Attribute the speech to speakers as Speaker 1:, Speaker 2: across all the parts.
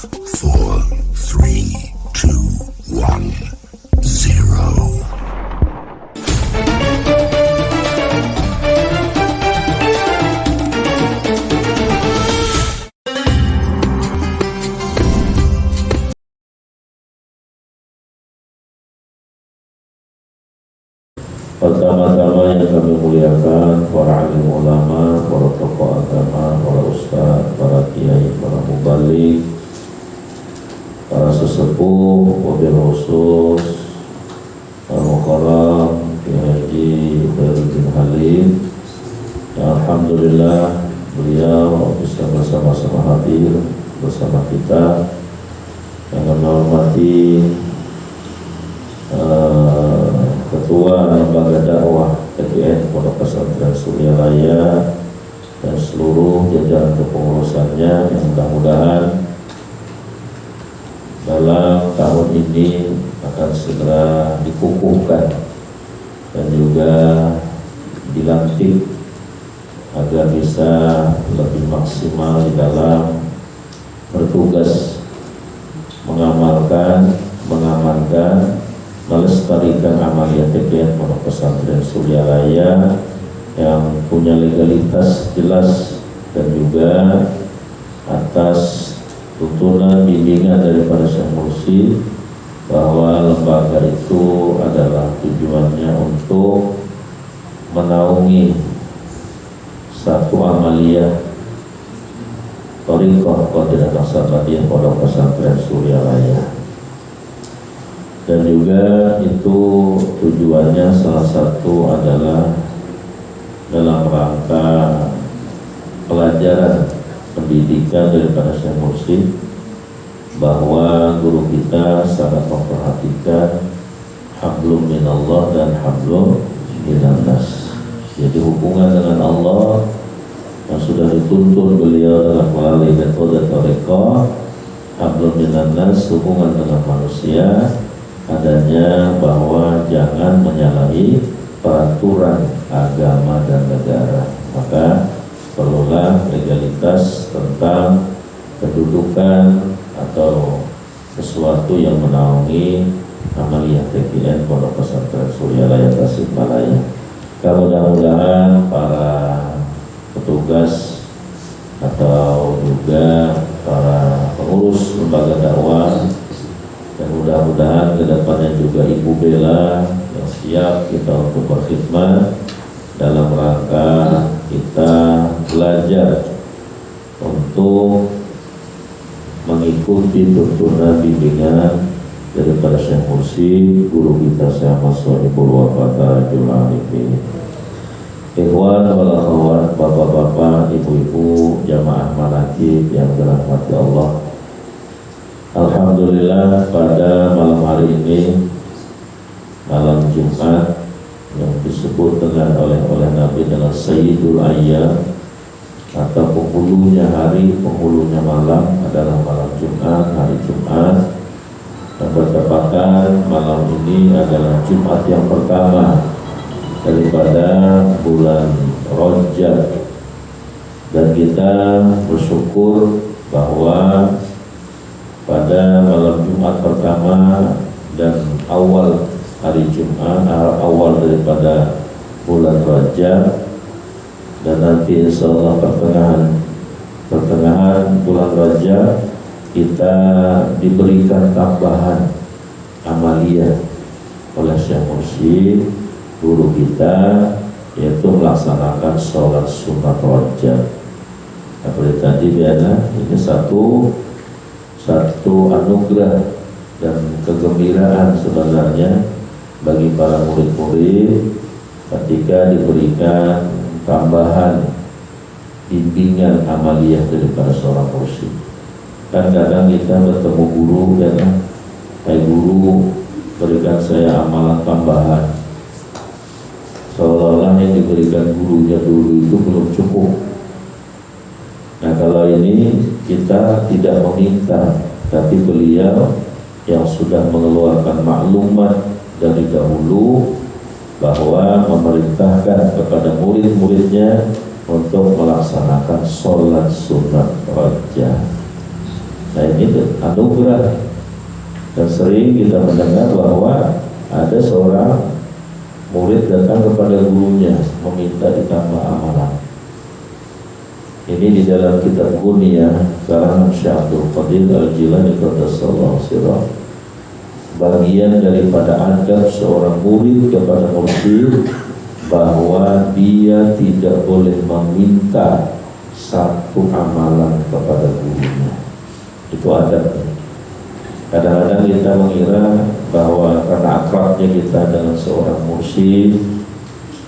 Speaker 1: 4, 3, 2, 1, 0.
Speaker 2: Pertama-tama yang kami muliakan para alim ulama, para tokoh agama, para ustaz, para kiai, para mubalik, para sesepuh, wabil khusus, para mukarram, Kiai Haji Khairuddin Halim. Alhamdulillah beliau bisa bersama-sama hadir bersama kita yang menghormati Ketua Lembaga Dakwah PGN Pondok Pesantren Surya Raya dan seluruh jajaran kepengurusannya yang mudah-mudahan dalam tahun ini akan segera dikukuhkan dan juga dilantik agar bisa lebih maksimal di dalam bertugas mengamankan, melestarikan amaliyah PGN Pondok Pesantren Surya Raya yang punya legalitas jelas dan juga atas tuntunan bimbingan daripada Syekh Mursyid bahwa lembaga itu adalah tujuannya untuk menaungi satu amaliyah Thariqah Qadiriyah Naqsabandiyah Pondok Pesantren Surya Raya. Dan juga itu tujuannya salah satu adalah dalam rangka pelajaran pendidikan daripada Syekh Mursyid bahwa guru kita sangat memperhatikan hablum minallah dan hablum minannas. Jadi hubungan dengan Allah yang sudah dituntun beliau dalam melalui metode thariqah, hablum minannas hubungan dengan manusia adanya bahwa jangan menyalahi peraturan agama dan negara. Maka perlulah legalitas tentang kedudukan atau sesuatu yang menaungi amaliyah PGN Pondok Pesantren Surya Raya Tasikmalaya. Mudah-mudahan para petugas atau juga para pengurus lembaga dakwah dan mudah-mudahan kedepannya juga Ibu Bella yang siap kita untuk berkhidmat dalam rangka kita belajar untuk mengikuti tuntunan bimbingan daripada Syekh Mursyid, guru kita Syekh Mas'udul Wafat Julani. Ikhwan wal akhwat, bapak-bapak, ibu-ibu, jamaah manaqib yang dirahmati Allah. Alhamdulillah pada malam hari ini, malam Jumat yang disebut dengan oleh Nabi dengan Sayyidul Ayyam atau penghulunya hari, penghulunya malam adalah malam Jumat, hari Jumat. Dan bertepatan malam ini adalah Jumat yang pertama daripada bulan Rajab. Dan kita bersyukur bahwa pada malam Jumat pertama dan awal hari Jumat, awal daripada bulan Rajab, dan nanti insyaallah pertengahan bulan Rajab kita diberikan tambahan amaliyah oleh Syekh Mursyid, guru kita, yaitu melaksanakan sholat sunat Rajab. Seperti tadi biasa, ini satu anugerah dan kegembiraan sebenarnya bagi para murid-murid ketika diberikan tambahan bimbingan amaliyah daripada seorang mursyid. Kan kadang kita bertemu guru dan guru berikan saya amalan tambahan, seolah-olah yang diberikan gurunya dulu itu belum cukup. Nah, kalau ini kita tidak meminta, tapi beliau yang sudah mengeluarkan maklumat dari dahulu bahwa memerintahkan kepada murid-muridnya untuk melaksanakan sholat sunat Rajab. Nah ini anugerah. Dan sering kita mendengar bahwa ada seorang murid datang kepada gurunya meminta ditambah amalan. Ini di dalam kitab Gunyah karangan Syekh Abdul Qadir Al-Jilani qaddasallahu sirrah. Bagian daripada adab seorang murid kepada mursyid bahwa dia tidak boleh meminta satu amalan kepada gurunya. Itu adabnya. Kadang-kadang kita mengira bahwa karena akrabnya kita dengan seorang mursyid,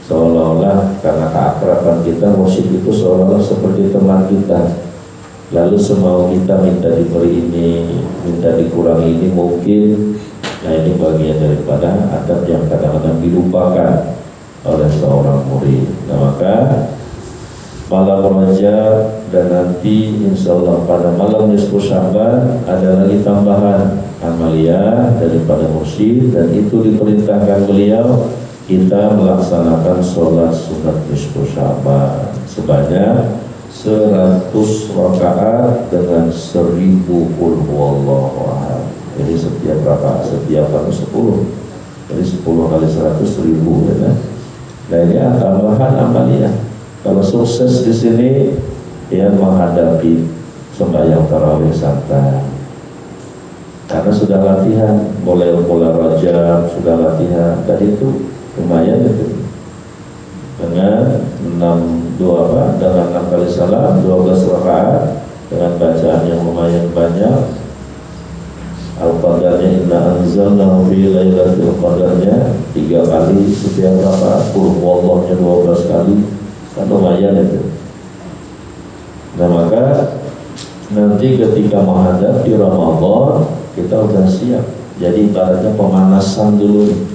Speaker 2: seolah-olah karena keakraban kita, mursyid itu seolah-olah seperti teman kita. Lalu semau kita minta diberi ini, minta dikurangi ini mungkin. Nah ini bagian daripada adab yang kadang-kadang dilupakan oleh seorang murid. Nah maka malam Rajab dan nanti insya Allah pada malam nisfu Sya'ban ada lagi tambahan amalia daripada mursyid, dan itu diperintahkan beliau kita melaksanakan sholat sunat nisfu Sya'ban sebanyak 100 rakaat dengan 1000 qul huwallahu ahad. Jadi setiap rakaat setiap kali 10, jadi 10 kali 100 1000 ya kan? Nah ini tambahan amalia. Kalau sukses di sini, dia menghadapi sembahyang tarawih santai. Karena sudah latihan, mulai Rajab sudah latihan. Tadi itu lumayan itu. Dengan 6 kali salam, 12 rakaat dengan bacaan yang lumayan banyak. Al-Qadarnya inna anzalnahu fi lailatul qadarnya 3 kali setiap rakaat, qul huwallahnya 12 kali. Kan lumayan itu. Nah maka nanti ketika menghadapi Ramadan kita udah siap. Jadi ibaratnya pemanasan dulu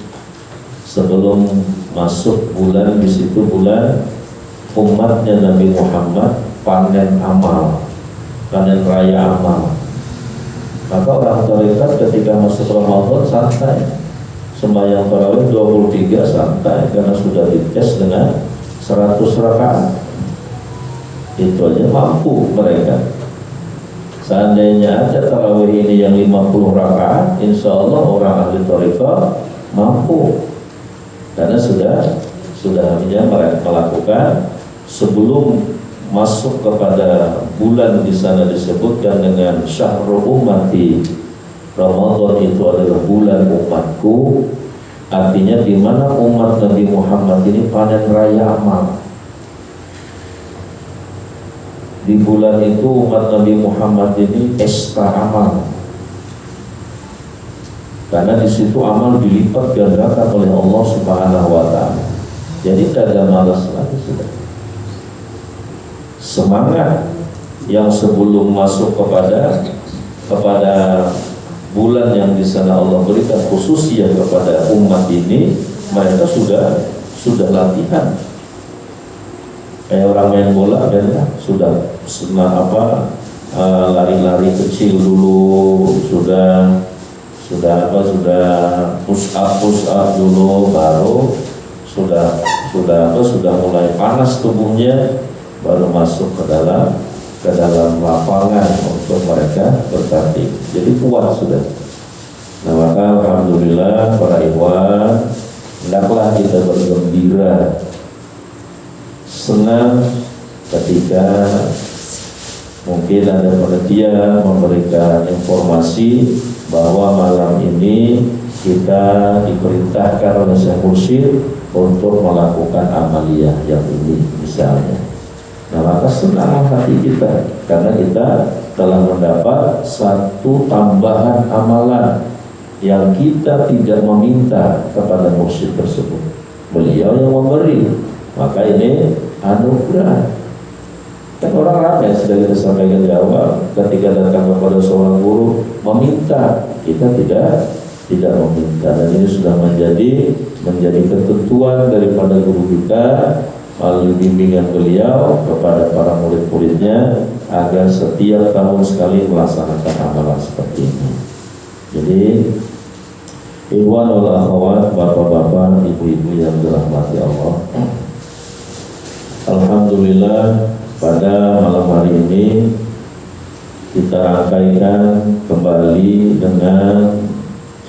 Speaker 2: sebelum masuk bulan. Di situ bulan umatnya Nabi Muhammad panen amal, panen raya amal. Maka orang tarekat ketika masuk Ramadan santai, sembahyang tarawih 23 santai karena sudah dites dengan 100 rakaat. Itu aja mampu mereka. Seandainya ada tarawih ini yang 50 rakaat, insya Allah orang ahli tarekat mampu. Karena sudah melakukan sebelum masuk kepada bulan di sana disebutkan dengan syahrul ummati. Ramadan itu adalah bulan umatku. Artinya di mana umat Nabi Muhammad ini panen raya amal. Di bulan itu umat Nabi Muhammad ini pesta amal. Karena di situ amal dilipat gandakan oleh Allah Subhanahu wa taala. Jadi tidak ada malas lagi sudah. Semangat yang sebelum masuk kepada bulan yang di sana Allah berikan khususnya kepada umat ini, mereka sudah latihan. Kayak orang main bola kan, sudah lari-lari kecil dulu, sudah push up dulu, baru sudah mulai panas tubuhnya, baru masuk ke dalam lapangan untuk mereka bertanding. Jadi kuat sudah. Nah maka alhamdulillah para ikhwan, hendaklah kita bergembira, senang ketika mungkin ada panitia memberikan informasi bahwa malam ini kita diperintahkan oleh Syekh Mursyid untuk melakukan amaliyah yang ini misalnya. Nah maka senang hati kita karena kita telah mendapat satu tambahan amalan yang kita tidak meminta kepada mursyid tersebut. Beliau yang memberi. Maka ini anugerah. Kan orang ramai sudah kita sampaikan di awal, ketika datang kepada seorang guru meminta, kita tidak meminta. Dan ini sudah menjadi ketentuan daripada guru kita melalui bimbingan beliau kepada para murid-muridnya agar setiap tahun sekali melaksanakan amalan seperti ini. Jadi ikhwan wal akhwat, bapak-bapak, ibu-ibu yang dirahmati Allah, alhamdulillah pada malam hari ini kita rangkaikan kembali dengan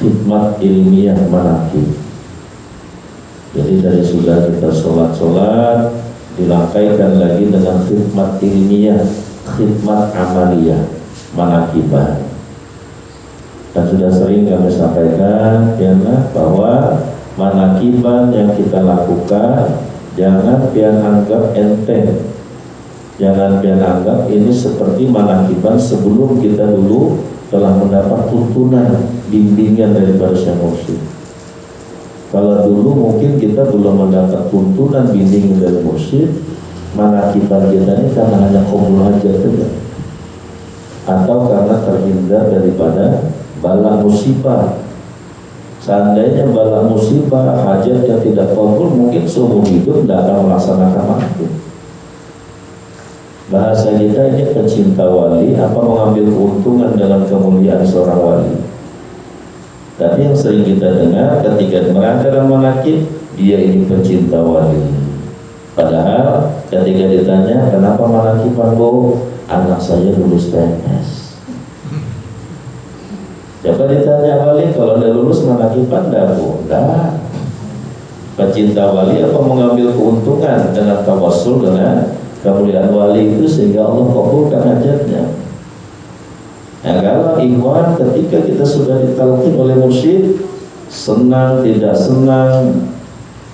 Speaker 2: khidmat ilmiah manaqib. Jadi dari sudah kita sholat dirangkaikan lagi dengan khidmat ilmiah, khidmat amaliyah manaqibah. Dan sudah sering kami sampaikan bahwa manaqiban yang kita lakukan jangan pian anggap enteng, jangan pian anggap ini seperti manaqiban sebelum kita dulu telah mendapat tuntunan bimbingan daripada Syekh Mursyid. Kalau dulu mungkin kita belum mendapat tuntunan bimbingan dari Mursyid, manaqiban kita ini karena hanya qabul hajat saja, atau karena terhindar daripada bala musibah. Seandainya bala musibah, hajat yang tidak qabul, mungkin seumur hidup tidak akan melaksanakan manaqib. Bahasa kita ini pecinta wali apa mengambil keuntungan dalam kemuliaan seorang wali. Tapi yang sering kita dengar ketika merangkak dalam manaqib, dia ini pecinta wali. Padahal ketika ditanya kenapa manaqiban Bu, anak saya lulus PNS. Coba ditanya wali, kalau udah lulus manaqiban dah Bu? Dah. Pecinta wali apa mengambil keuntungan dengan tawassul dengan kemuliaan wali itu sehingga Allah kabulkan hajatnya. Nah, kalau ikhwan ketika kita sudah ditalqin oleh mursyid, senang tidak senang,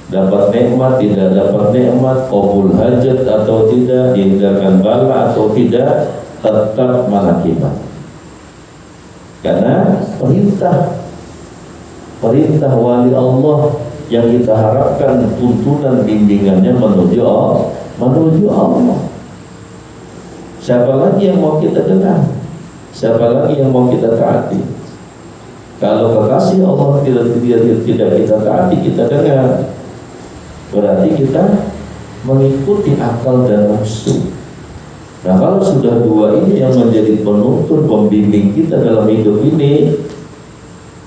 Speaker 2: dapat nikmat tidak dapat nikmat, qabul hajat atau tidak, dihindarkan bala atau tidak, tetap manaqiban. Karena perintah wali Allah yang kita harapkan tuntunan bimbingannya menuju Allah. Siapa lagi yang mau kita dengar? Siapa lagi yang mau kita taati? Kalau kekasih Allah tidak kita taati, kita dengar, berarti kita mengikuti akal dan nafsu. Nah, kalau sudah dua ini yang menjadi penuntun pembimbing kita dalam hidup ini,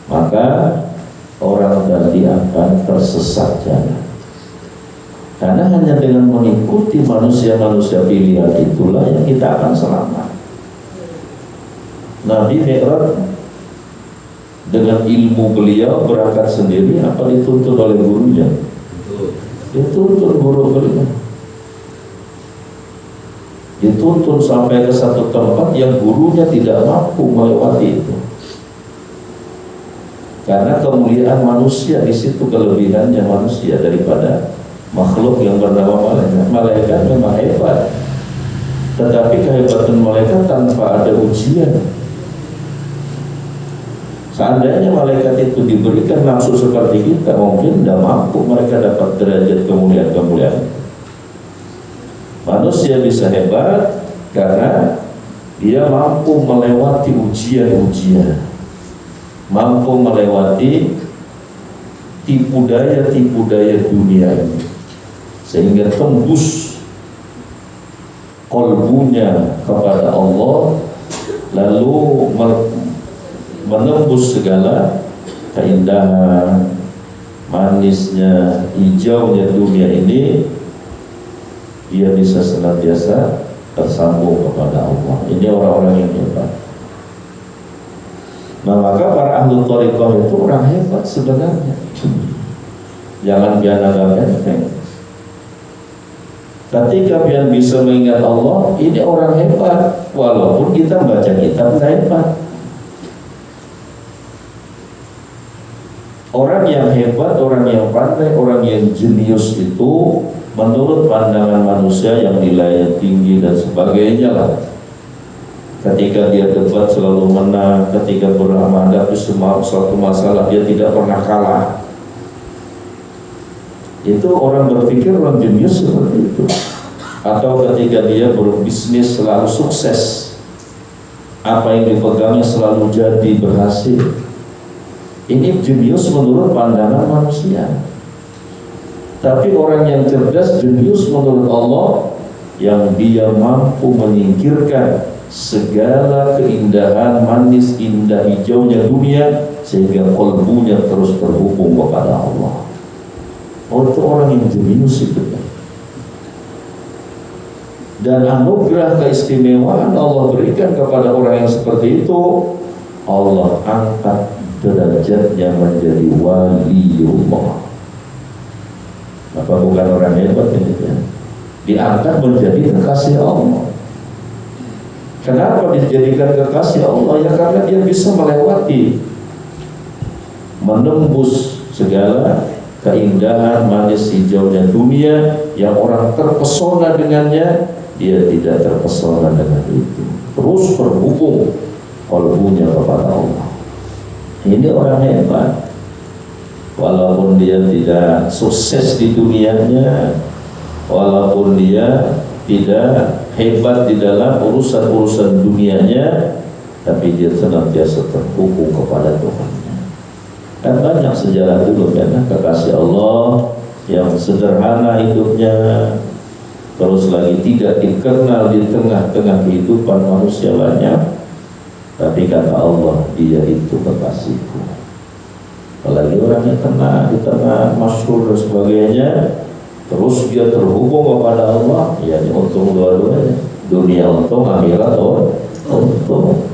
Speaker 2: maka orang tadi akan tersesat jalan. Karena hanya dengan mengikuti manusia-manusia pilihan itulah yang kita akan selamat. Nabi Mi'raj dengan ilmu beliau berangkat sendiri apa dituntun oleh gurunya? Dituntun guru beliau. Dituntun sampai ke satu tempat yang gurunya tidak mampu melewati itu. Karena kemuliaan manusia di situ, kelebihannya manusia daripada makhluk yang bernama malaikat. Malaikat memang hebat, tetapi kehebatan malaikat tanpa ada ujian. Seandainya malaikat itu diberikan nafsu seperti kita, mungkin tidak mampu mereka dapat derajat kemuliaan-kemuliaan. Manusia bisa hebat karena dia mampu melewati ujian-ujian, mampu melewati tipu daya dunia ini, sehingga tembus qalbunya kepada Allah, lalu menembus segala keindahan, manisnya, hijaunya dunia ini. Dia bisa senantiasa tersambung kepada Allah. Ini orang-orang yang hebat. Nah, maka para ahli thariqah itu orang hebat sebenarnya. Jangan pian anggap enteng. Ketika pian bisa mengingat Allah, ini orang hebat. Walaupun kita baca kitab hebat. Orang yang hebat, orang yang pandai, orang yang jenius itu menurut pandangan manusia yang nilainya tinggi dan sebagainya lah. Ketika dia debat selalu menang, ketika menghadapi suatu masalah dia tidak pernah kalah. Itu orang berpikir orang jenius seperti itu. Atau ketika dia berbisnis selalu sukses, apa yang dipegangnya selalu jadi berhasil. Ini jenius menurut pandangan manusia. Tapi orang yang cerdas, jenius menurut Allah, yang dia mampu menyingkirkan segala keindahan manis, indah hijaunya dunia, sehingga qalbunya terus terhubung kepada Allah. Oh, itu orang yang jenius itu. Dan anugerah keistimewaan Allah berikan kepada orang yang seperti itu, Allah angkat derajatnya menjadi waliullah. Apa bukan orang hebat ini ya? Diangkat menjadi kekasih Allah. Kenapa dijadikan kekasih Allah? Ya karena dia bisa melewati, menembus segala keindahan manis hijaunya dunia yang orang terpesona dengannya. Dia tidak terpesona dengan itu, terus terhubung kalbunya kepada Allah. Ini orang hebat. Walaupun dia tidak sukses di dunianya, walaupun dia tidak hebat di dalam urusan-urusan dunianya, tapi dia senantiasa terhubung kepada Tuhannya. Dan banyak sejarah dulu kan, kekasih Allah yang sederhana hidupnya, terus lagi tidak dikenal di tengah-tengah kehidupan manusia banyak, tapi kata Allah, dia itu kekasihku. Apalagi orang yang kena di tengah masyhur dan sebagainya, terus dia terhubung kepada Allah, ya ini untung dua-duanya, dunia untung, akhirat untung.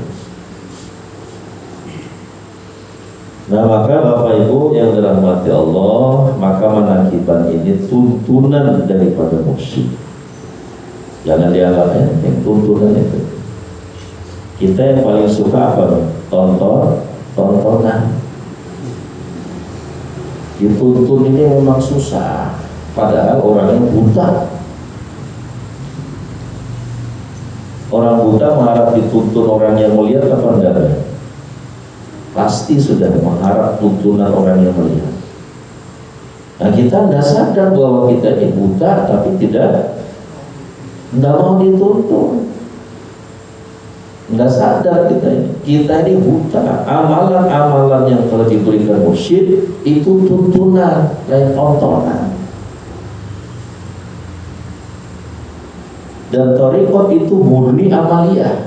Speaker 2: Nah maka Bapak Ibu yang dirahmati Allah, maka manakiban ini tuntunan daripada mursyid. Jangan dianggap enteng tuntunan itu. Kita yang paling suka apa? Tontonan. Dituntun ini memang susah. Padahal orang yang buta, orang buta mengharap dituntun orang yang melihat apa enggak? Pasti sudah mengharap tuntunan orang yang melihat. Nah kita tidak sadar bahwa kita ini buta, tapi tidak mau dituntun. Nggak sadar kita ini buta. Amalan-amalan yang telah diberikan mursyid itu tuntunan, lain tontonan. Dan thariqat itu murni amaliyah.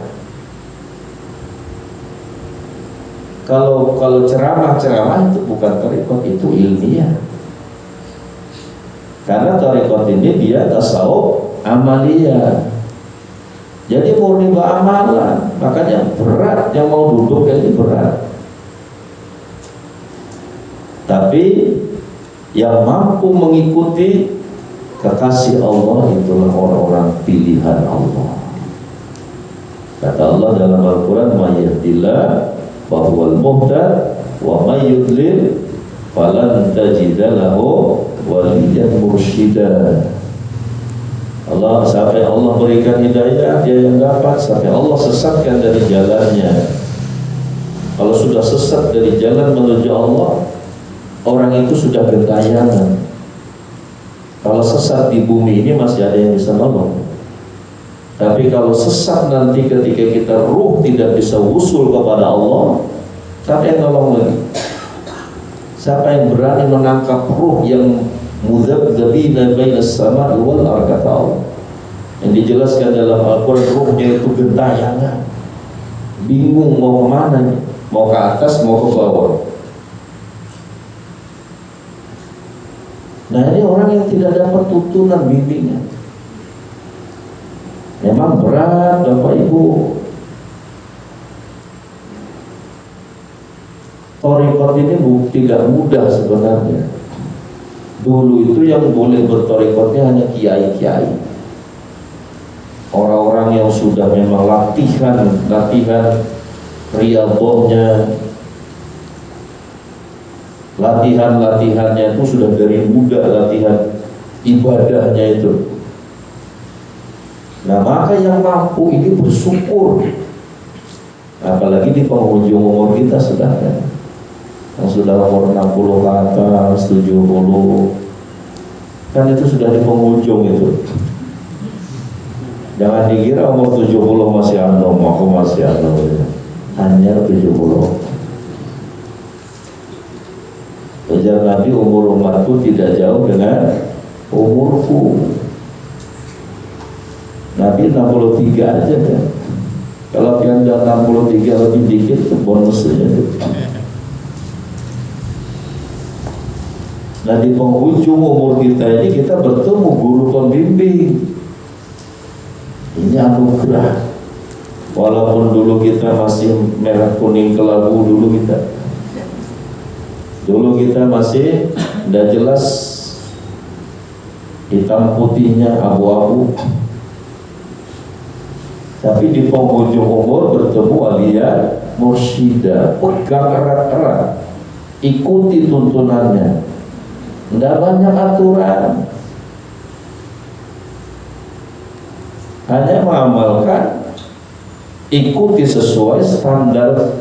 Speaker 2: Kalau ceramah itu bukan thariqat, itu ilmiah. Karena thariqat ini dia tasawuf amaliyah. Jadi murni amalan, makanya berat yang mau duduk ini berat. Tapi yang mampu mengikuti kekasih Allah itulah orang-orang pilihan Allah. Kata Allah dalam Al-Quran, "May yahdillah fahuwal muhtad wa may yudlil falan tajida lahu waliyyan mursyida." Allah, sampai Allah berikan hidayah, dia yang dapat. Sampai Allah sesatkan dari jalannya. Kalau sudah sesat dari jalan menuju Allah, orang itu sudah gentayangan. Kalau sesat di bumi ini masih ada yang bisa nolong. Tapi kalau sesat nanti ketika kita ruh tidak bisa wusul kepada Allah, siapa yang nolong lagi? Siapa yang berani menangkap ruh yang mudzabdzabina bainas sama'i wal ardh, kata Allah. Yang dijelaskan dalam Al-Quran, ruhnya itu gentayangan, bingung mau kemana nih, mau ke atas mau ke bawah. Nah ini orang yang tidak dapat tuntunan bimbingan. Memang berat Bapak Ibu. Thariqat ini tidak mudah sebenarnya. Dulu itu yang boleh berthariqatnya hanya kiai-kiai, orang-orang yang sudah memang latihan riyadhahnya, latihannya itu sudah dari muda, latihan ibadahnya itu. Nah maka yang mampu ini bersyukur, apalagi di penghujung umur kita sudah kan, yang sudah umur 60 ke atas, 70, kan itu sudah di penghujung itu. Jangan dikira umur 70 masih anom, aku masih anom ya. Hanya 70. Ujar Nabi, umur umatku tidak jauh dengan umurku. Nabi 63 aja kan. Kalau yang 63 lebih dikit itu bonusnya itu. Nah di penghujung umur kita ini kita bertemu guru pembimbing Ini anugerah. Walaupun dulu kita masih merah kuning kelabu, dulu kita masih tidak jelas, hitam putihnya, abu-abu. Tapi di penghujung umur bertemu Aliyah Mursyidah, pegang erat-erat, ikuti tuntunannya, tidak banyak aturan, hanya mengamalkan, ikuti sesuai standar,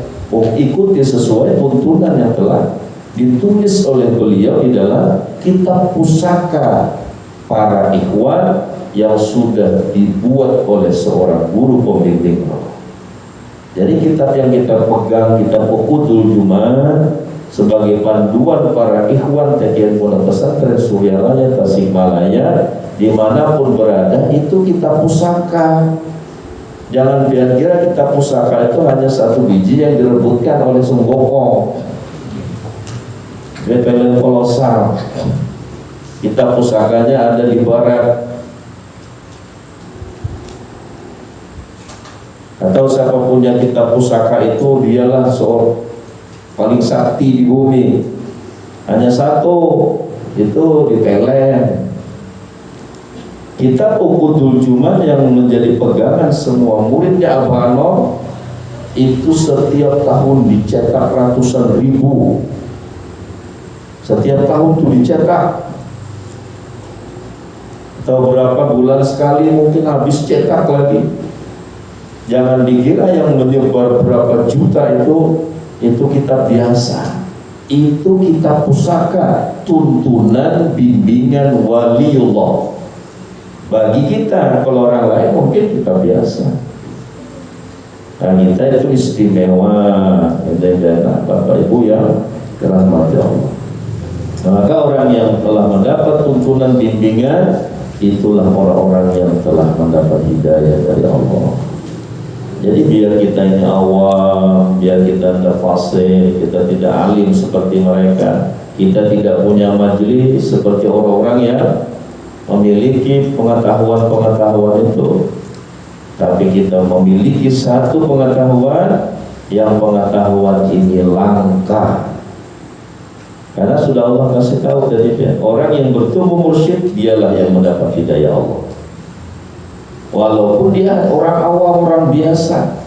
Speaker 2: ikuti sesuai tuntunan yang telah ditulis oleh beliau di dalam kitab pusaka para ikhwan yang sudah dibuat oleh seorang guru pembimbing. Jadi kitab yang kita pegang, kitab Uqudul Juman, sebagai panduan para ikhwan TKN Pondok Pesantren Suryaraya Tasikmalaya dimanapun berada, itu kitab pusaka. Jangan kira kitab pusaka itu hanya satu biji yang direbutkan oleh Sunggoko, Bepelen kolosal. Kitab pusakanya ada di barat. Atau siapa punya kitab pusaka itu, dialah seorang paling sakti di bumi. Hanya satu, itu ditelen. Kitab Uqudul Juman yang menjadi pegangan semua muridnya Abah Anor itu setiap tahun dicetak ratusan ribu. Setiap tahun itu dicetak. Atau berapa bulan sekali mungkin habis cetak lagi. Jangan dikira yang menyebar berapa juta itu kitab biasa. Itu kitab pusaka, tuntunan bimbingan waliullah. Bagi kita, kalau orang lain mungkin kitab biasa. Nah, kita itu istimewa, dan Bapak Ibu yang dirahmati Allah. Maka orang yang telah mendapat tuntunan bimbingan, itulah orang-orang yang telah mendapat hidayah dari Allah. Jadi biar kita ini awam, biar kita tidak fasih, kita tidak alim seperti mereka, kita tidak punya majelis seperti orang-orang yang memiliki pengetahuan-pengetahuan itu, tapi kita memiliki satu pengetahuan yang pengetahuan ini langka. Karena sudah Allah kasih tahu tadi, orang yang bertemu mursyid dialah yang mendapat hidayah Allah. Walaupun dia orang awam, orang biasa,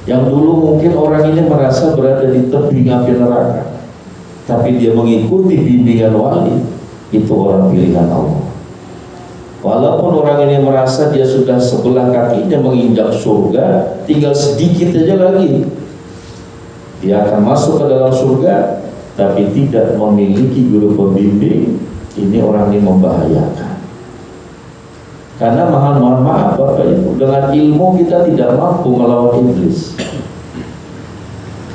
Speaker 2: yang dulu mungkin orang ini merasa berada di tepi api neraka, tapi dia mengikuti bimbingan wali, itu orang pilihan Allah. Walaupun orang ini merasa dia sudah sebelah kakinya menginjak surga, tinggal sedikit aja lagi dia akan masuk ke dalam surga, tapi tidak memiliki guru pembimbing, ini orang ini membahayakan. Karena mohon maaf Bapak Ibu, dengan ilmu kita tidak mampu melawan iblis.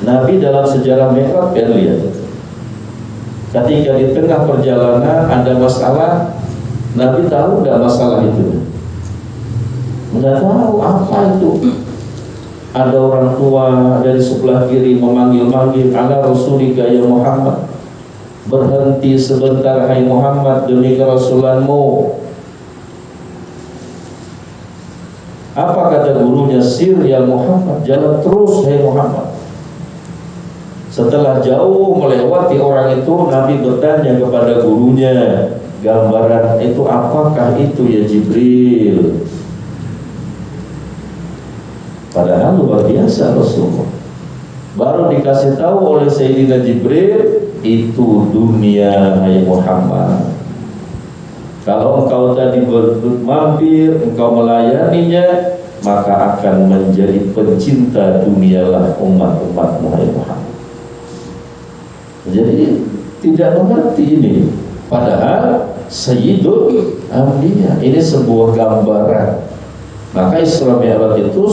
Speaker 2: Nabi dalam sejarah Mi'raj lihat, ketika di tengah perjalanan ada masalah, Nabi tahu tidak masalah itu? Tidak tahu apa itu. Ada orang tua dari sebelah kiri memanggil-manggil, ala Rasulika ya Muhammad, berhenti sebentar hai Muhammad demi kerasulanmu. Apa kata gurunya? Sir ya Muhammad, jalan terus hai Muhammad. Setelah jauh melewati orang itu, Nabi bertanya kepada gurunya, gambaran itu apakah itu ya Jibril? Padahal luar biasa Rasulullah. Baru dikasih tahu oleh Sayyidina Jibril, itu dunia hai Muhammad. Kalau engkau tadi mampir, engkau melayaninya, maka akan menjadi pencinta dunialah umat-umatmu hai Muhammad. Jadi tidak mengerti ini. Padahal Sayyidul Anbiya, ini sebuah gambaran. Maka Isra Mi'raj itu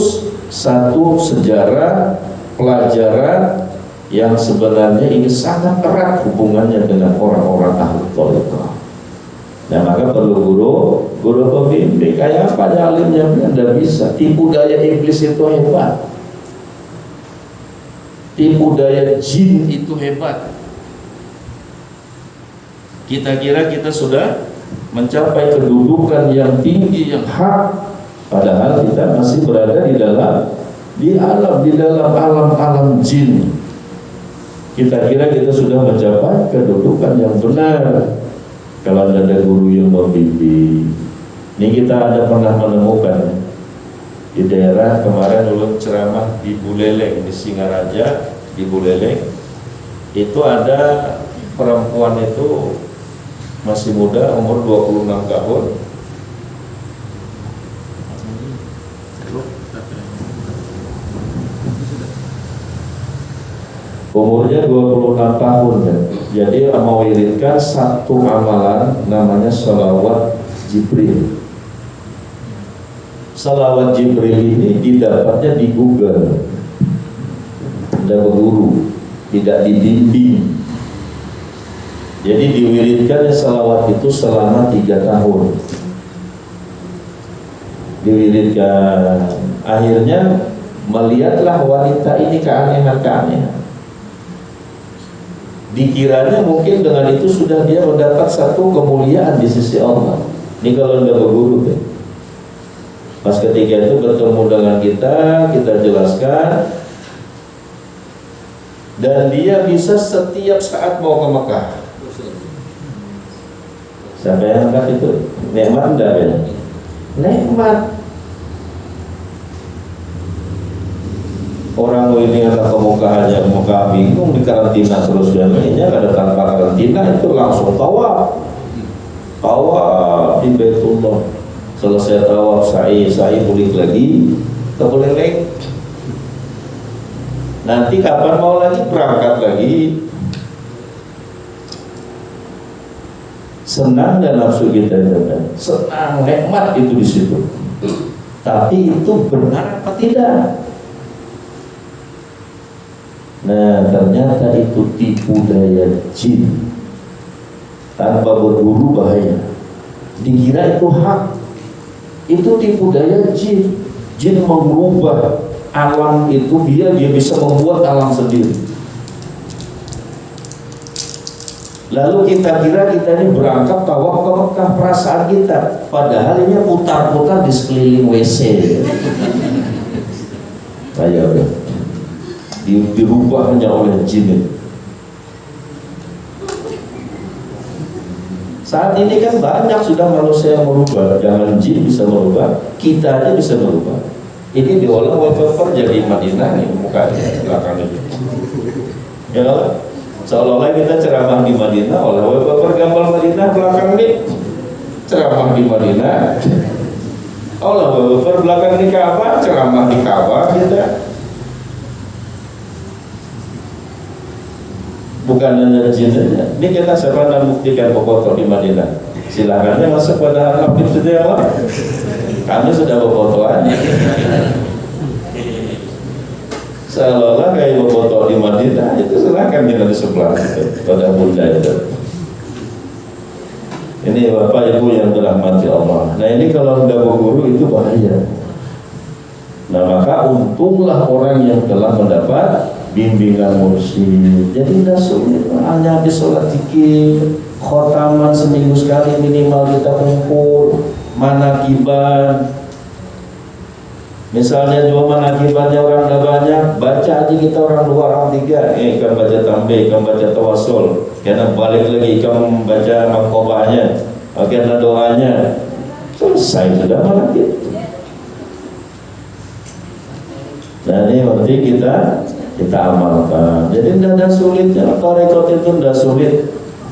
Speaker 2: satu sejarah, pelajaran yang sebenarnya ini sangat erat hubungannya dengan orang-orang ahli thariqah. Nah, maka perlu guru pembimbing. Kayak apa alimnya? Anda bisa. Tipu daya iblis itu hebat. Tipu daya jin itu hebat. Kita kira kita sudah mencapai kedudukan yang tinggi, yang hak, Padahal kita masih berada di dalam alam jin. Kita kira kita sudah mencapai kedudukan yang benar kalau ada guru yang membimbing. Ini kita ada pernah menemukan di daerah kemarin dulu ceramah di Buleleng, di Singaraja, di Buleleng. Itu ada perempuan itu masih muda, umur 26 tahun. Umurnya 26 tahun ya. Jadi mewiridkan satu amalan namanya sholawat Jibril. Sholawat Jibril ini didapatnya di Google. Tidak berguru, tidak dibimbing. Jadi diwiridkan sholawat itu selama 3 tahun. Diwiridkan. Akhirnya melihatlah wanita ini keanehan-keanehan. Dikiranya mungkin dengan itu sudah dia mendapat satu kemuliaan di sisi Allah. Ini kalau tidak berguru ya. Pas ketika itu bertemu dengan kita jelaskan, dan dia bisa setiap saat mau ke Mekah. Siapa yang angkat itu? Nikmat enggak ya? Nikmat. Orang ini anak ke Mekah bingung, di karantina terus, dan ini ada tanpa karantina itu langsung tawaf di Baitullah. Selesai tawaf sa'i balik lagi ke Buleleng. Nanti kapan mau lagi berangkat lagi. Senang dan nafsu kita senang, nikmat itu di situ. Tapi itu benar apa tidak? Nah, ternyata itu tipu daya jin. Tanpa berguru bahaya. Dikira itu hak. Itu tipu daya jin. Jin mengubah alam itu, dia bisa membuat alam sendiri. Lalu kita kira kita ini berangkat tawaf ke Mekah, perasaan kita. Padahal ini putar-putar di sekeliling WC. Ayo, dirubah hanya oleh jin. Saat ini kan banyak sudah manusia yang merubah. Jangan jin bisa merubah, kita aja bisa merubah. Ini diolah wallpaper jadi Madinah nih mukanya belakangnya. Ya, seolah-olah kita ceramah di Madinah, olah wallpaper gambar Madinah belakang nih ceramah di Madinah. Olah wallpaper belakang di Ka'bah, ceramah di Ka'bah kita. Bukan hanya jin saja. Ini kita siapa yang buktikan foto di Madinah. Silakan ya masuk pada Habib sudah Allah. Kami sudah berfotoan. Seolah-olah kayak berfoto di Madinah itu silakan kita di sebelah itu pada bunda itu. Ini Bapak Ibu yang dirahmati Allah. Nah ini kalau tidak berguru itu bahaya. Nah maka untunglah orang yang telah mendapat bimbingan mursyid. Jadi tidak sulit, hanya habis sholat zikir, khotaman seminggu sekali minimal kita kumpul, manakiban. Misalnya dua manakibannya orang tidak banyak, baca aja kita orang 2 orang 3. Ikan baca tambah, ikan baca tawasul, karena balik lagi ikan baca makobahnya, karena doanya selesai sudah manakib. Nah ini berarti kita amalkan. Jadi tidak ada sulitnya. Tarekat itu tidak sulit,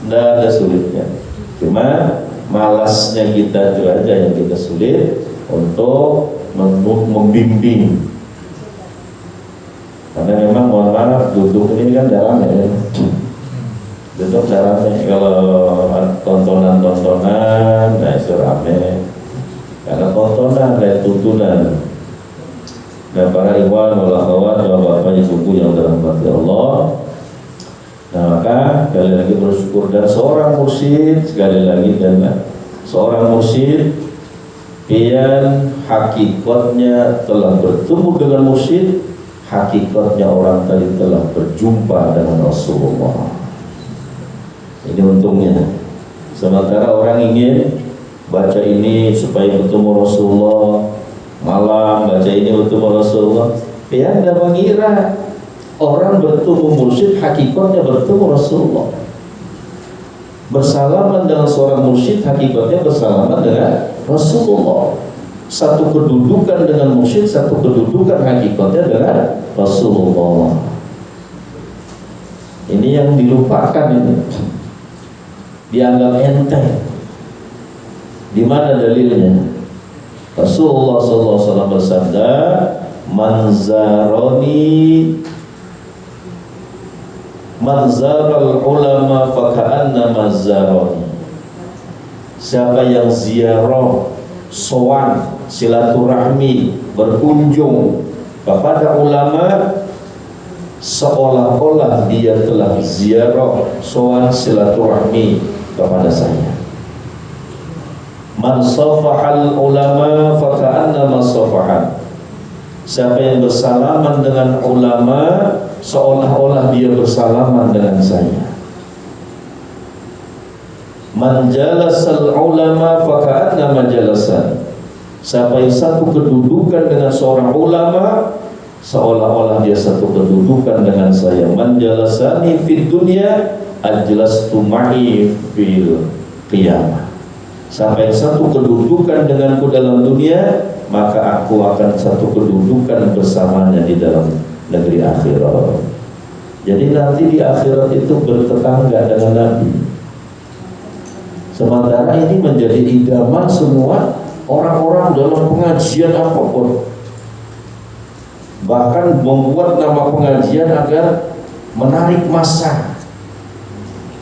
Speaker 2: tidak ada sulitnya. Cuma malasnya kita itu aja yang kita sulit untuk membimbing. Karena memang mohon maaf duduk ini kan dalam ya. Duduk dalamnya kalau tontonan nah itu rame. Karena tontonan dan tuntunan. Dan para ikhwan wal akhwat bapak ibu yang dirahmati Allah. Nah maka sekali lagi bersyukur, dan seorang mursyid sekali lagi, dan seorang mursyid yang hakikatnya telah bertemu dengan mursyid, hakikatnya orang tadi telah berjumpa dengan Rasulullah. Ini untungnya. Sementara orang ingin baca ini supaya bertemu Rasulullah, malam baca ini bertemu Rasulullah. Ya Anda mengira orang bertemu mursyid hakikatnya bertemu Rasulullah. Bersalaman dengan seorang mursyid hakikatnya bersalaman dengan Rasulullah. Satu kedudukan dengan mursyid, satu kedudukan hakikatnya dengan Rasulullah. Ini yang dilupakan ini. Dianggap enteng. Di mana dalilnya? Rasulullah SAW bersabda, "Man zaral ulama faka'annama zarani." Siapa yang ziarah, sowan, silaturahmi, berkunjung kepada ulama, seolah-olah dia telah ziarah, sowan, silaturahmi kepada saya. Man safahal ulama faka'annama safahan. Siapa yang bersalaman dengan ulama, seolah-olah dia bersalaman dengan saya. Man jalasal ulama faka'annama jalasan. Siapa yang satu kedudukan dengan seorang ulama, seolah-olah dia satu kedudukan dengan saya. Man jalasani fid dunya ajlastu ma'i fil qiyamah. Siapa yang satu kedudukan denganku dalam dunia, maka aku akan satu kedudukan bersamanya di dalam negeri akhirat. Jadi nanti di akhirat itu bertetangga dengan Nabi. Sementara ini menjadi idaman semua orang-orang dalam pengajian apapun. Bahkan membuat nama pengajian agar menarik massa,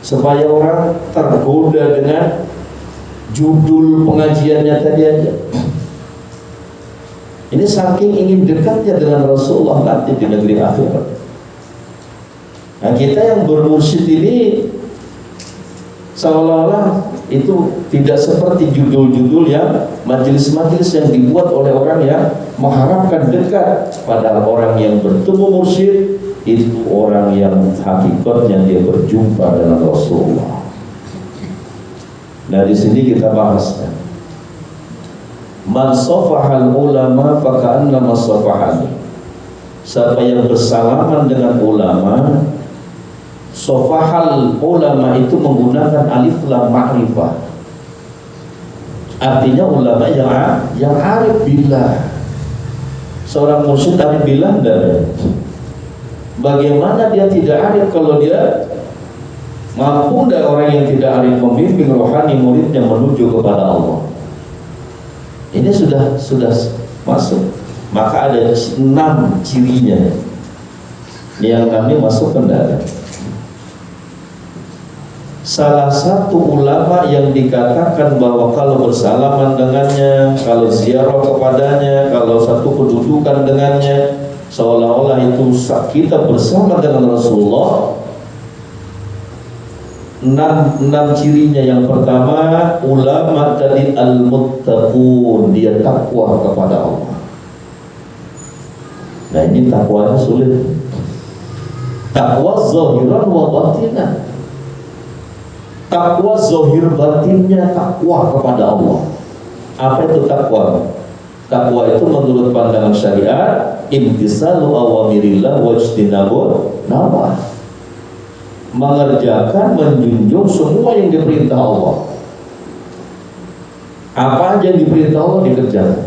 Speaker 2: supaya orang tergoda dengan judul pengajiannya tadi aja. Ini saking ingin dekatnya dengan Rasulullah nanti di negeri akhirat. Nah, kita yang bermursyid ini seolah-olah itu tidak seperti judul-judul yang majelis-majelis yang dibuat oleh orang yang mengharapkan dekat. Padahal orang yang bertemu mursyid itu orang yang hakikatnya dia berjumpa dengan Rasulullah. Nah, di sini kita bahaskan man safahal ulama faka'annama safahani. Siapa yang bersalaman dengan ulama, safahal ulama itu menggunakan alif lam ma'rifah. Artinya ulama yang arif billah. Seorang mursyid arif billah dan bagaimana dia tidak arif kalau dia mampu dari orang yang tidak arif membimbing rohani muridnya menuju kepada Allah. Ini sudah masuk. Maka ada 6 cirinya yang kami masukkan dalam. Salah satu ulama yang dikatakan bahwa kalau bersalaman dengannya, kalau ziarah kepadanya, kalau satu kedudukan dengannya, seolah-olah itu kita bersama dengan Rasulullah. 6 cirinya. Yang pertama, ulama tadi al-muttaqun, dia takwa kepada Allah. Nah, ini takwanya sulit. Takwa zahiran wa batinan. Takwa zahir batinnya takwa kepada Allah. Apa itu takwa? Takwa itu menurut pandangan syariat imtisalu awamirillah wa ijtinabun nawah. Mengerjakan, menjunjung semua yang diperintah Allah. Apa aja yang diperintah Allah dikerjakan.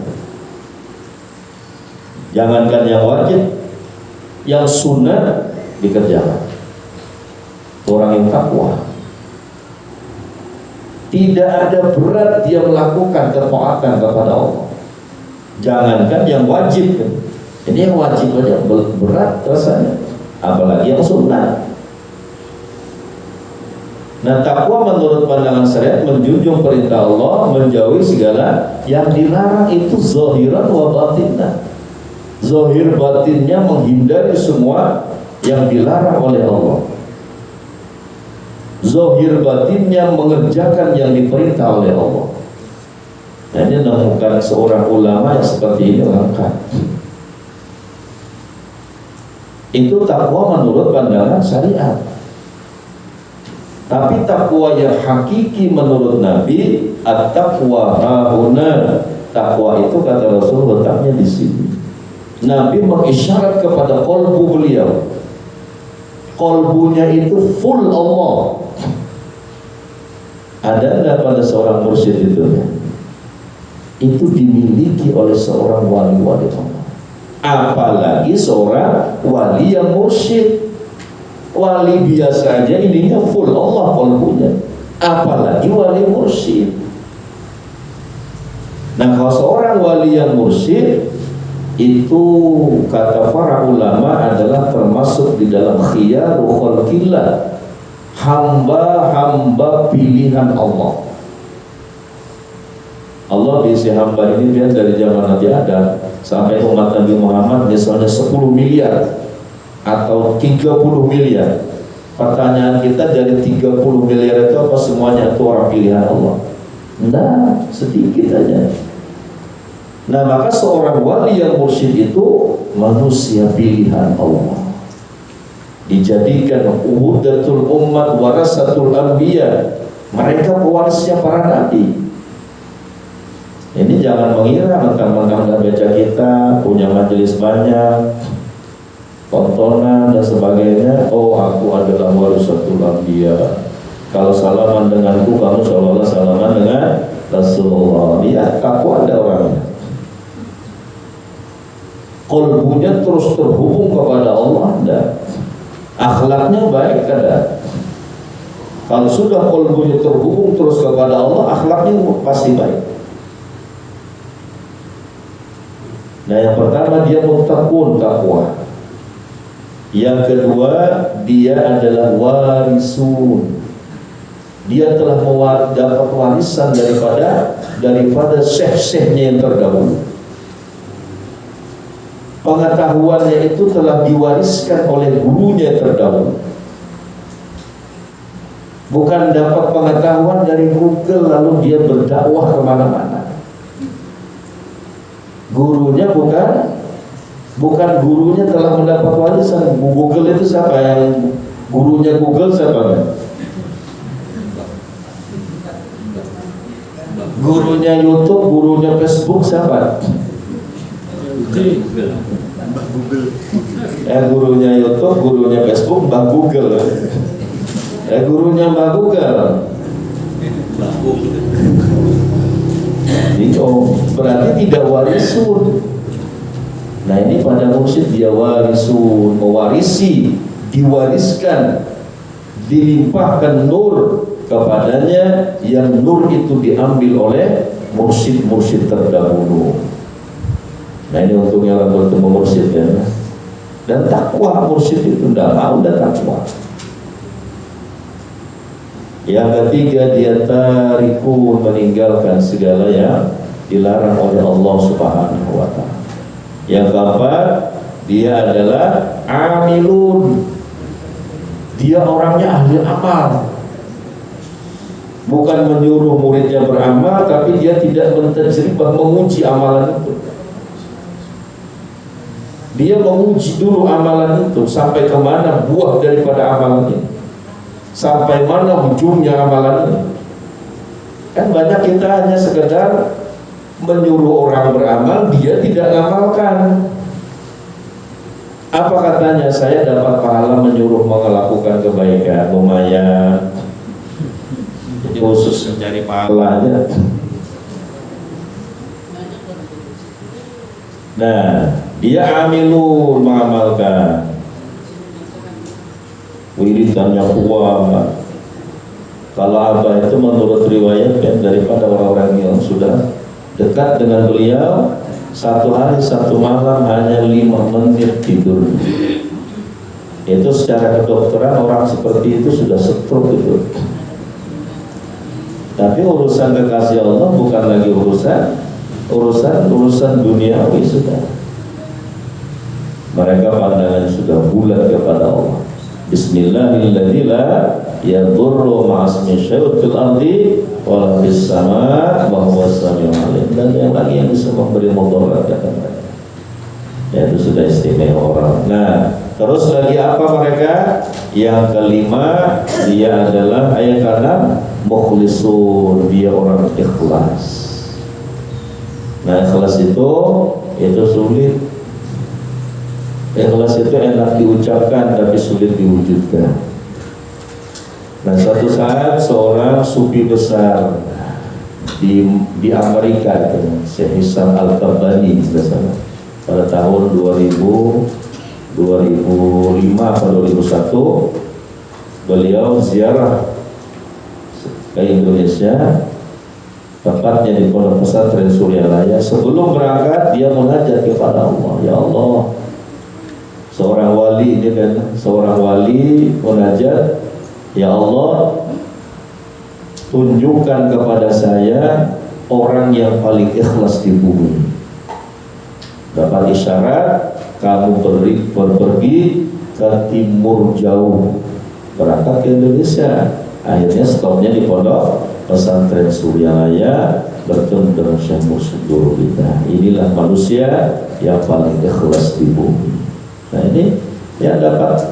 Speaker 2: Jangankan yang wajib, yang sunnah dikerjakan. Orang yang takwa, tidak ada berat dia melakukan ketaatan kepada Allah. Jangankan yang wajib, ini yang wajib aja berat rasanya, apalagi yang sunnah. Nah, takwa menurut pandangan syariat menjunjung perintah Allah, menjauhi segala yang dilarang. Itu zahiran wa batinna. Zahir batinnya menghindari semua yang dilarang oleh Allah. Zahir batinnya mengerjakan yang diperintah oleh Allah. Nah, ini menemukan seorang ulama yang seperti ini lengkap. Itu takwa menurut pandangan syariat. Tapi takwa yang hakiki menurut Nabi, at-taqwa hahuna Takwa itu kata Rasul letaknya di sini. Nabi mengisyarat kepada kolbu beliau. Kolbunya itu full Allah. Ada nggak pada seorang mursyid itu? Itu dimiliki oleh seorang wali-wali Allah. Apalagi seorang wali yang mursyid. Wali biasa aja ininya full Allah kolbunya, apalagi wali mursyid. Nah, kalau seorang wali yang mursyid itu kata para ulama adalah termasuk di dalam khiyaru khalqillah, hamba-hamba pilihan Allah. Allah diisi hamba ini dia dari zaman Nabi Adam sampai umat Nabi Muhammad misalnya 10 miliar atau 30 miliar. Pertanyaan kita, dari 30 miliar itu apa semuanya itu orang pilihan Allah? Nah, sedikit aja. Nah, maka seorang wali yang mursyid itu manusia pilihan Allah, dijadikan uhudatul ummat warasatul anbiya. Mereka pewarisnya para nabi. Ini jangan mengira mentang-mentang dah baca kita, punya majelis banyak, tontonan dan sebagainya, oh aku adalah warasatul anbiya. Kalau salaman denganku, kamu seolah-olah salaman dengan Rasulullah. Lihat, aku ada orangnya. Kolbunya terus terhubung kepada Allah, dan akhlaknya baik ada. Kalau sudah kolbunya terhubung terus kepada Allah, akhlaknya pasti baik. Nah, yang pertama dia muttaqun, takwa. Yang kedua dia adalah warisun. Dia telah dapat warisan daripada syekh-syekhnya yang terdahulu. Pengetahuannya itu telah diwariskan oleh gurunya terdahulu. Bukan dapat pengetahuan dari Google lalu dia berdakwah kemana-mana. Gurunya bukan gurunya telah mendapat warisan. Google itu siapa? Yang gurunya Google siapa? Gurunya YouTube, gurunya Facebook siapa? Gurunya YouTube, gurunya Facebook, Mbak Google. Gurunya Mbak Google. Berarti tidak warisun. Nah, ini pada mursyid dia warisun, mewarisi, diwariskan, dilimpahkan nur kepadanya, yang nur itu diambil oleh mursyid-mursyid terdahulu. Nah, ini untungnya orang bertemu mursyid ya. Dan takwa mursyid itu tidak mau dan takwa. Yang ketiga dia tarikun, meninggalkan segala yang dilarang oleh Allah Subhanahu wa ta'ala. Yang keempat dia adalah amilun. Dia orangnya ahli amal. Bukan menyuruh muridnya beramal, tapi dia tidak mentajribah, menguji amalan itu. Dia menguji dulu amalan itu sampai kemana buah daripada amalan itu, sampai mana ujungnya amalan ini. Kan banyak kita hanya sekedar menyuruh orang beramal, dia tidak mengamalkan. Apa katanya? Saya dapat pahala menyuruh melakukan kebaikan, lumayan. Jadi khusus mencari pahalanya. Nah, dia amilun, mengamalkan. Wiridannya kuat. Kalau Abah itu menurut riwayat kan, daripada orang-orang yang sudah dekat dengan beliau, satu hari satu malam hanya 5 menit tidur. Itu secara kedokteran orang seperti itu sudah stroke itu. Tapi urusan kekasih Allah bukan lagi urusan duniawi sudah. Mereka pandangan sudah bulat kepada Allah. Bismillahirrahmanirrahim. La yadurru ma'asmi syai'un fil ardi wa fis sama' wa huwa samiul alim. Dan yang lagi yang bisa memberi mudarat kepada mereka, yaitu sudah istimewa orang. Nah, terus lagi apa mereka? Yang kelima dia adalah ayat ke-6, mukhlisun, dia orang ikhlas. Nah, ikhlas itu sulit. Ikhlas itu enak diucapkan tapi sulit diwujudkan. Nah, suatu saat seorang sufi besar di Amerika itu, Syekh Hisam Al-Tabani pada tahun 2005 atau 2001 beliau ziarah ke Indonesia, tepatnya di Pondok Pesantren Suryalaya. Sebelum berangkat dia munajat kepada Allah, ya Allah, seorang wali ini kan, seorang wali munajat, ya Allah, tunjukkan kepada saya orang yang paling ikhlas di bumi. Dapat isyarat, kamu pergi ke timur jauh, berangkat ke Indonesia. Akhirnya stopnya di Pondok Pesantren Suryalaya, bertemu dengan Syekh Mursyid kita. Inilah manusia yang paling ikhlas di bumi. Nah, ini yang dapat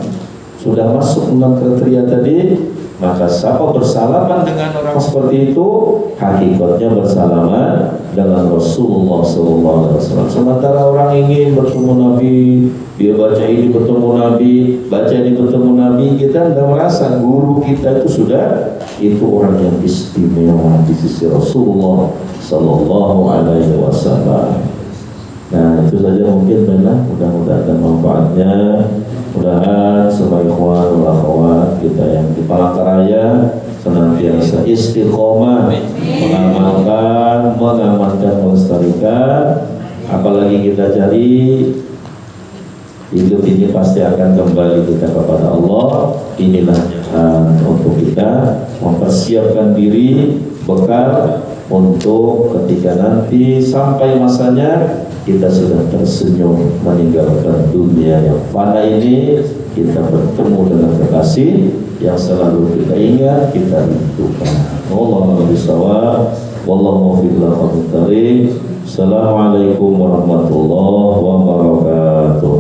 Speaker 2: sudah masuk dalam kriteria tadi. Maka siapa bersalaman dengan orang seperti itu, hakikatnya bersalaman dengan Rasulullah SAW. Sementara orang ingin bertemu Nabi, dia baca ini bertemu Nabi, baca ini bertemu Nabi, kita tidak merasa guru kita itu sudah orang yang istimewa di sisi Rasulullah SAW. Nah, itu saja mungkin benar. Mudah-mudahan ada manfaatnya. Mudah-mudahan semua ikhwan wal akhwat kita yang di Palangkaraya senantiasa istiqomah mengamalkan, melestarikan. Apalagi kita cari hidup ini pasti akan kembali kita kepada Allah. Inilah untuk kita mempersiapkan diri, bekal untuk ketika nanti sampai masanya kita sudah tersenyum meninggalkan dunia yang fana ini, kita bertemu dengan kekasih yang selalu kita ingat, kita rindukan. Wallahu bishawab, wallahu muwaffiq ila aqwamit thariq. Assalamualaikum warahmatullahi wabarakatuh.